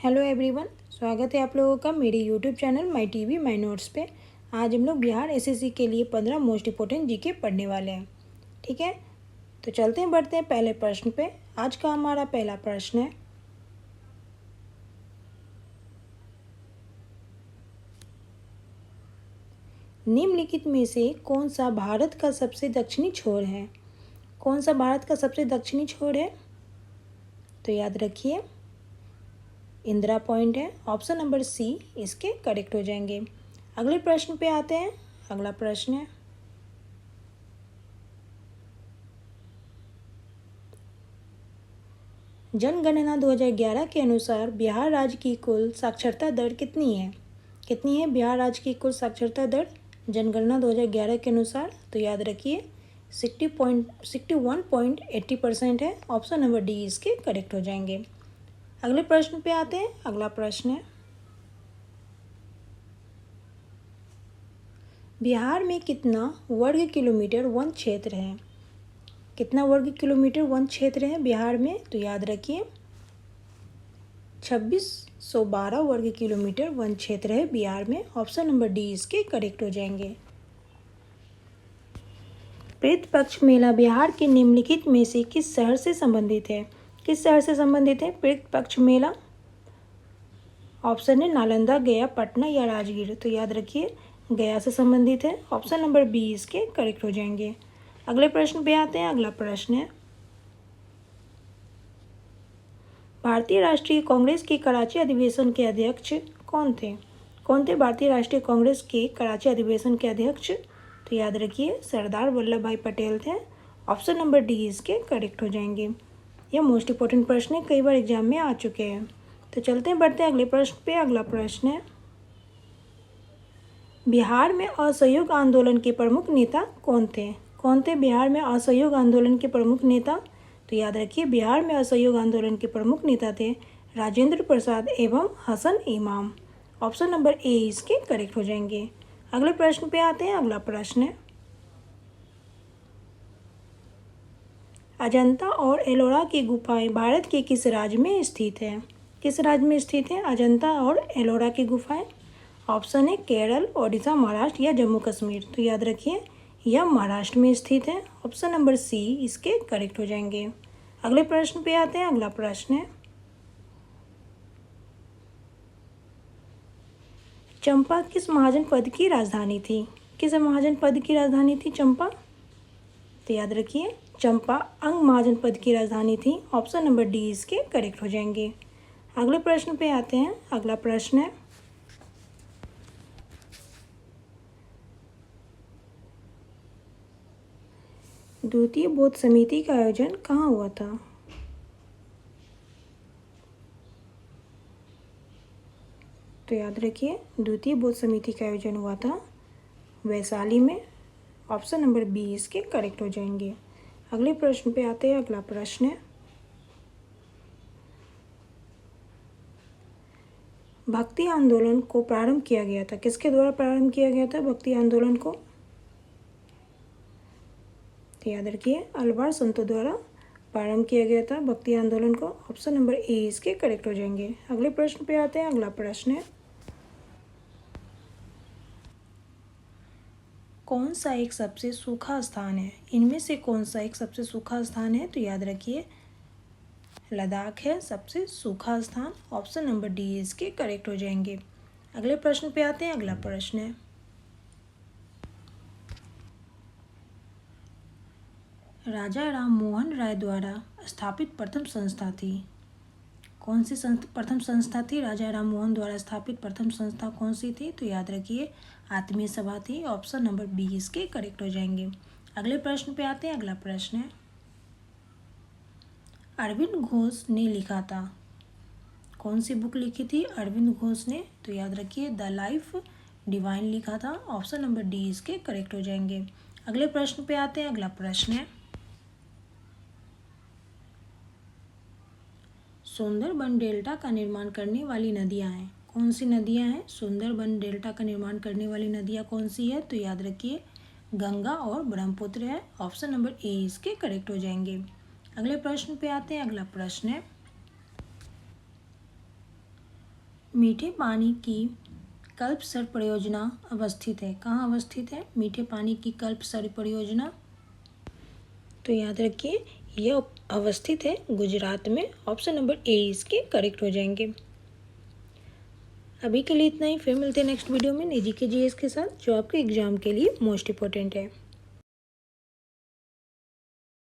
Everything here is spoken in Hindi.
हेलो एवरीवन, स्वागत है आप लोगों का मेरे YouTube channel my TV my notes पे। आज हम लोग बिहार एसएससी के लिए 15 मोस्ट इंपॉर्टेंट जीके पढ़ने वाले हैं। ठीक है, तो चलते हैं बढ़ते हैं पहले प्रश्न पे। आज का हमारा पहला प्रश्न है, निम्नलिखित में से कौन सा भारत का सबसे दक्षिणी छोर है? कौन सा भारत का सबसे दक्षिणी छोर है? तो याद रखिए इंदिरा पॉइंट है। ऑप्शन नंबर सी इसके करेक्ट हो जाएंगे। अगले प्रश्न पे आते हैं। अगला प्रश्न है, जनगणना 2011 के अनुसार बिहार राज्य की कुल साक्षरता दर कितनी है? कितनी है बिहार राज्य की कुल साक्षरता दर जनगणना 2011 के अनुसार? तो याद रखिए 61.80% है। ऑप्शन नंबर डी इसके करेक्ट हो जाएंगे। अगले प्रश्न पे आते हैं। अगला प्रश्न है, बिहार में कितना वर्ग किलोमीटर वन क्षेत्र है? कितना वर्ग किलोमीटर वन क्षेत्र है बिहार में? तो याद रखिए 2612 वर्ग किलोमीटर वन क्षेत्र है बिहार में। ऑप्शन नंबर डी इसके करेक्ट हो जाएंगे। पितृ पक्ष मेला बिहार के निम्नलिखित में से किस शहर से संबंधित है? किस शहर से संबंधित है पितृ पक्ष मेला? ऑप्शन है नालंदा, गया, पटना या राजगीर। तो याद रखिए गया से संबंधित है। ऑप्शन नंबर बी इसके करेक्ट हो जाएंगे। अगले प्रश्न पे आते हैं। अगला प्रश्न है, भारतीय राष्ट्रीय कांग्रेस के कराची अधिवेशन के अध्यक्ष कौन थे? कौन थे भारतीय राष्ट्रीय कांग्रेस के कराची अधिवेशन के अध्यक्ष? तो याद रखिए सरदार वल्लभ भाई पटेल थे। ऑप्शन नंबर डी इसके करेक्ट हो जाएंगे। यह मोस्ट इंपॉर्टेंट प्रश्न है, कई बार एग्जाम में आ चुके हैं। तो चलते हैं बढ़ते हैं अगले प्रश्न पे। अगला प्रश्न है, बिहार में असहयोग आंदोलन के प्रमुख नेता कौन थे? कौन थे बिहार में असहयोग आंदोलन के प्रमुख नेता? तो याद रखिए बिहार में असहयोग आंदोलन के प्रमुख नेता थे राजेंद्र प्रसाद एवं हसन इमाम। ऑप्शन नंबर ए इसके करेक्ट हो जाएंगे। अगले प्रश्न पे आते हैं। अगला प्रश्न है, अजंता और एलोरा की गुफाएं भारत के किस राज्य में स्थित है? किस राज्य में स्थित है अजंता और एलोरा की गुफाएं? ऑप्शन है केरल, ओडिशा, महाराष्ट्र या जम्मू कश्मीर। तो याद रखिए यह महाराष्ट्र में स्थित है। ऑप्शन नंबर सी इसके करेक्ट हो जाएंगे। अगले प्रश्न पे आते हैं। अगला प्रश्न है, चंपा किस महाजनपद की राजधानी थी? किस महाजनपद की राजधानी थी चंपा? तो याद रखिए चंपा अंग महाजनपद की राजधानी थी। ऑप्शन नंबर डी इसके करेक्ट हो जाएंगे। अगले प्रश्न पे आते हैं। अगला प्रश्न है, द्वितीय बौद्ध समिति का आयोजन कहाँ हुआ था? तो याद रखिए द्वितीय बौद्ध समिति का आयोजन हुआ था वैशाली में। ऑप्शन नंबर बी इसके करेक्ट हो जाएंगे। अगले प्रश्न पे आते हैं। अगला प्रश्न है, भक्ति आंदोलन को प्रारंभ किया गया था? किसके द्वारा प्रारंभ किया गया था भक्ति आंदोलन को? तो याद रखिए अलवार संतों द्वारा प्रारंभ किया गया था भक्ति आंदोलन को। ऑप्शन नंबर ए इसके करेक्ट हो जाएंगे। अगले प्रश्न पे आते हैं। अगला प्रश्न है, कौन सा एक सबसे सूखा स्थान है? इनमें से कौन सा एक सबसे सूखा स्थान है? तो याद रखिए लद्दाख है सबसे सूखा स्थान। ऑप्शन नंबर डी इसके करेक्ट हो जाएंगे। अगले प्रश्न पे आते हैं। अगला प्रश्न है, राजा राम मोहन राय द्वारा स्थापित प्रथम संस्था थी? कौन सी प्रथम संस्था थी? राजा राम मोहन द्वारा स्थापित प्रथम संस्था कौन सी थी? तो याद रखिए आत्मीय सभा थी। ऑप्शन नंबर बी इसके करेक्ट हो जाएंगे। अगले प्रश्न पे आते हैं। अगला प्रश्न है, अरविंद घोष ने लिखा था? कौन सी बुक लिखी थी अरविंद घोष ने? तो याद रखिए द लाइफ डिवाइन लिखा था। ऑप्शन नंबर डी इसके करेक्ट हो जाएंगे। अगले प्रश्न पे आते हैं। अगला प्रश्न है, सुंदरबन डेल्टा का निर्माण करने वाली नदियां हैं? कौन सी नदियां हैं सुंदरबन डेल्टा का निर्माण करने वाली नदियां कौन सी है? तो याद रखिए गंगा और ब्रह्मपुत्र है। ऑप्शन नंबर ए इसके करेक्ट हो जाएंगे। अगले प्रश्न पे आते हैं। अगला प्रश्न है, मीठे पानी की कल्पसर परियोजना अवस्थित है? कहाँ अवस्थित है मीठे पानी की कल्पसर परियोजना? तो याद रखिए यह अवस्थित है गुजरात में। ऑप्शन नंबर ए इसके करेक्ट हो जाएंगे। अभी के लिए इतना ही, फिर मिलते हैं नेक्स्ट वीडियो में नई जीके जीएस के साथ, जो आपके एग्जाम के लिए मोस्ट इंपॉर्टेंट है।